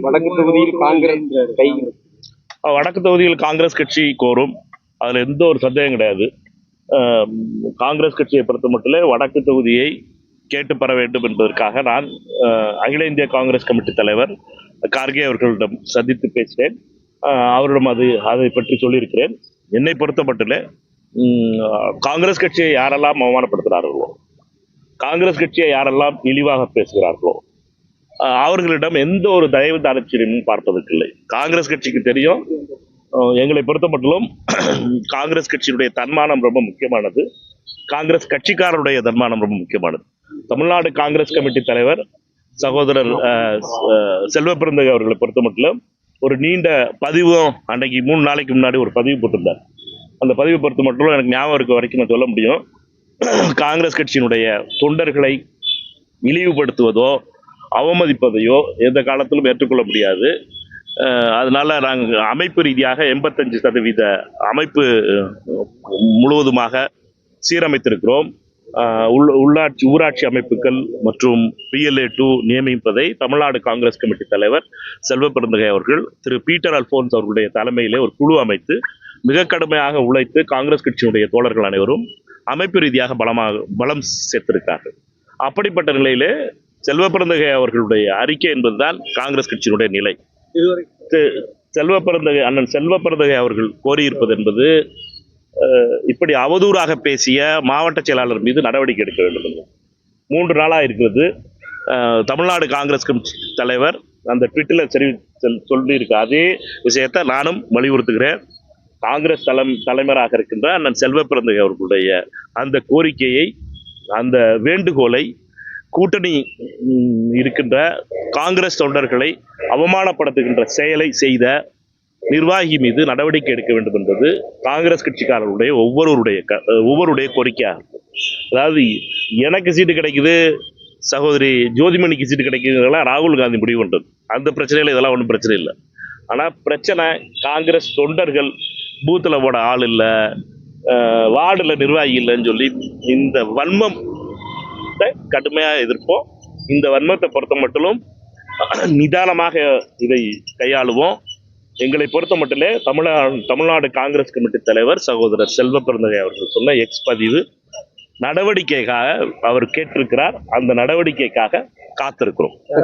வடக்கு தொகுதியில் காங்கிரஸ் கை வடக்கு தொகுதியில் காங்கிரஸ் கட்சி கோரும். அதுல எந்த ஒரு சந்தேகம் கிடையாது. காங்கிரஸ் கட்சியை பொறுத்த மட்டும் வடக்கு தொகுதியை கேட்டு பெற வேண்டும் என்பதற்காக நான் அகில இந்திய காங்கிரஸ் கமிட்டி தலைவர் கார்கே அவர்களிடம் சந்தித்து பேசினேன். அவரிடம் அதை பற்றி சொல்லியிருக்கிறேன். என்னை பொறுத்த மட்டும் காங்கிரஸ் கட்சியை யாரெல்லாம் அவமானப்படுத்துகிறார்களோ, காங்கிரஸ் கட்சியை யாரெல்லாம் இழிவாக பேசுகிறார்களோ அவர்களிடம் எந்த ஒரு தயவு தாட்சரியமும் பார்ப்பதற்கில்லை. காங்கிரஸ் கட்சிக்கு தெரியும், எங்களை பொறுத்த மட்டும் காங்கிரஸ் கட்சியினுடைய தன்மானம் ரொம்ப முக்கியமானது. காங்கிரஸ் கட்சிக்காரருடைய தன்மானம் ரொம்ப முக்கியமானது. தமிழ்நாடு காங்கிரஸ் கமிட்டி தலைவர் சகோதரர் செல்வ பெருந்தகை அவர்களை பொறுத்த மட்டும் ஒரு நீண்ட பதிவும் அன்னைக்கு 3 நாளைக்கு முன்னாடி ஒரு பதிவு போட்டிருந்தார். அந்த பதிவு பொறுத்த மட்டும் எனக்கு ஞாபகம் இருக்க வரைக்கும் நான் சொல்ல முடியும், காங்கிரஸ் கட்சியினுடைய தொண்டர்களை இழிவுபடுத்துவதோ அவமதிப்பதையோ எந்த காலத்திலும் ஏற்றுக்கொள்ள முடியாது. அதனால நாங்கள் அமைப்பு ரீதியாக 85% அமைப்பு முழுவதுமாக சீரமைத்திருக்கிறோம். ஊராட்சி அமைப்புகள் மற்றும் PLA2 நியமிப்பதை தமிழ்நாடு காங்கிரஸ் கமிட்டி தலைவர் செல்வ பெருந்தகை அவர்கள் திரு பீட்டர் அல்போன்ஸ் அவர்களுடைய தலைமையிலே ஒரு குழு அமைத்து மிக கடுமையாக உழைத்து காங்கிரஸ் கட்சியினுடைய தோழர்கள் அனைவரும் அமைப்பு ரீதியாக பலம் சேர்த்திருக்கார்கள். அப்படிப்பட்ட நிலையிலே செல்வ பெருந்தகை அவர்களுடைய அறிக்கை என்பதுதான் காங்கிரஸ் கட்சியினுடைய நிலை. அண்ணன் செல்வ பெருந்தகை அவர்கள் கோரியிருப்பது என்பது இப்படி அவதூறாக பேசிய மாவட்ட செயலாளர் மீது நடவடிக்கை எடுக்க வேண்டும். 3 நாளாக இருக்கிறது. தமிழ்நாடு காங்கிரஸ் கமிட்டி தலைவர் அந்த ட்விட்டரில் சொல்லியிருக்க அதே விஷயத்தை நானும் வலியுறுத்துகிறேன். காங்கிரஸ் தலைவராக இருக்கின்ற அண்ணன் செல்வ பெருந்தகை அவர்களுடைய அந்த கோரிக்கையை, அந்த வேண்டுகோளை கூட்டணி இருக்கின்ற காங்கிரஸ் தொண்டர்களை அவமானப்படுத்துகின்ற செயலை செய்த நிர்வாகி மீது நடவடிக்கை எடுக்க வேண்டும் என்பது காங்கிரஸ் கட்சிக்காரர்களுடைய ஒவ்வொருடைய கோரிக்கையாகும். அதாவது எனக்கு சீட்டு கிடைக்குது, சகோதரி ஜோதிமணிக்கு சீட்டு கிடைக்குதுலாம் ராகுல் காந்தி முடிவு பண்றது. அந்த பிரச்சனையில் இதெல்லாம் ஒன்றும் பிரச்சனை இல்லை. ஆனால் பிரச்சனை காங்கிரஸ் தொண்டர்கள் பூத்தில் போட ஆள் இல்லை, வார்டில் நிர்வாகி இல்லைன்னு சொல்லி இந்த வன்மம் கடுமையாக எதிர்ப்போம். இந்த வன்மத்தை பொறுத்த மட்டும் நிதானமாக இதை கையாளுவோம். எங்களை பொறுத்த மட்டுமே தமிழ்நாடு காங்கிரஸ் கமிட்டி தலைவர் சகோதரர் செல்வ பெருந்தகை அவர்கள் சொன்ன எக்ஸ் பதிவு நடவடிக்கைக்காக அவர் கேட்டிருக்கிறார். அந்த நடவடிக்கைக்காக காத்திருக்கிறோம்.